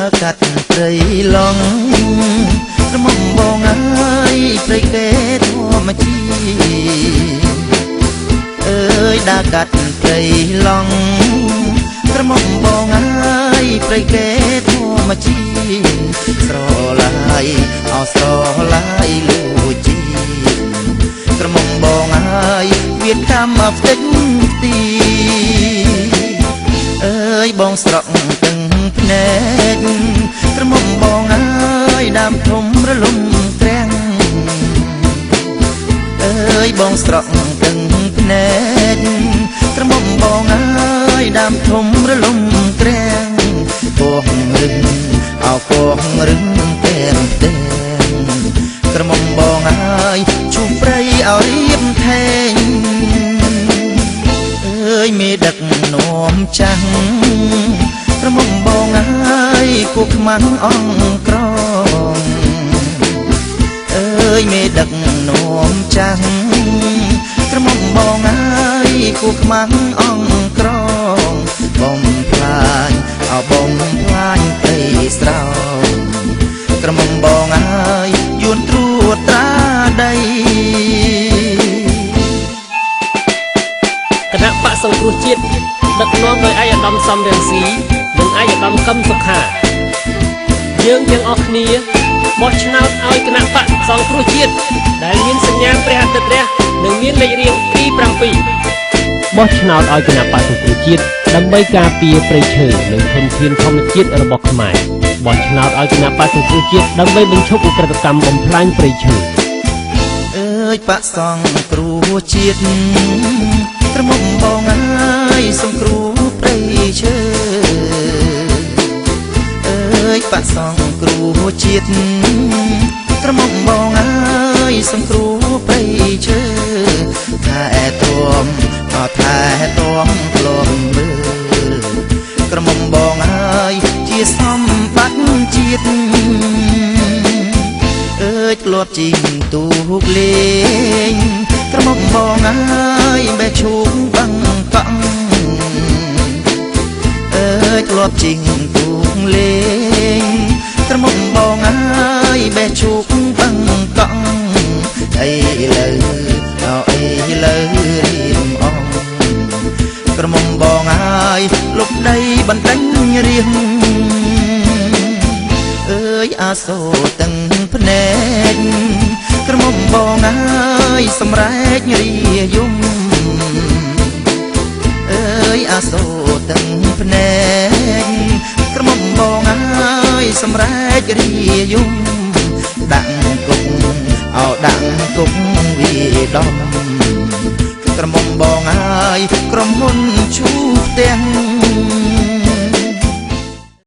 ដើរកាត់ព្រៃឡង់ក្រមុំបងអើយព្រៃគេធម្មជាតិអើយដើរកាត់ព្រៃឡង់ក្រមុំបងអើយព្រៃគេធម្មជាតិស្រឡាយអោស្រឡាយលួជីក្រមុំបងអើយវាកម្មផ្ទិចទីអើយបងស្រក់ទាំងភ្នែកក្រមុំបងអើយដើមធំរលំត្រាំងអើយបងស្រក់ទាំងភ្នែកក្រមុំបងអើយដើមធំរលំត្រាំងពងរឹងអោពងរឹងទាំងក្រមុំបងអើយជុំព្រៃឲ្យរៀបថែងអើយមេដឹកនាំចាំងក្រមុំបងអើយគូខ្មាំងអងក្រងអើយមេដឹកនាំចាំងក្រមុំបងអើយគូខ្មាំងអងក្រងបំផ្លាញអបំផ្លាញព្រៃស្រោក្រមុំបងអើយយួនត្រួតត្រាដីគណៈបកសង្គ្រោះជាតិដឹកនាំដោយឯកឧត្តមសំរងស៊ីនិងឯកឧត្តមកឹមសុខាយើងទាំងអស់គ្នាបោះឆ្នោតឲ្យគណៈបកសង្គ្រោះជាតិដែលមានសញ្ញាព្រះអាទិត្យរះនិងមានលេខរៀងទី7បោះឆ្នោតឲ្យគណៈបកសង្គ្រោះជាតិដើម្បីការពារព្រៃឈើនិងធនធានធម្មជាតិរបស់ខ្មែរបោះឆ្នោតឲ្យគណៈបកសង្គ្រោះជាតិដើម្បីបញ្ឈប់ឧក្រិដ្ឋកម្មបំផ្លាញព្រៃឈើអើយបកសង្គ្រោះជាតិក្រមុំបងអើយសង្គ្រោះព្រៃឈើអើយបកសង្គ្រោះជាតិក្រមុំបងអើយសង្គ្រោះព្រៃឈើថែទាំថែទាំក្លំមើលក្រមុំបងអើយជាសម្បត្តិជាតិអើយធ្លាប់ជីងទូកលេងក្រមុំបងអើយបេះឈូកបាំងកង់អើយធ្លាប់ជីងទូកលេងក្រមុំបងអើយបេះឈូកបាំងកង់អីលើអីលើរៀមអងក្រមុំបងអើយលុបដីបន្ទិញរៀងអើយអាសូរទាំងភ្នែកក្រមុំបងអើយសម្រែករាយំអើយអាសូរទាំងភ្នែកក្រមុំបងអើយសម្រែករាយំដាក់គុកអោដាក់គុកវាដំក្រមុំបងអើយ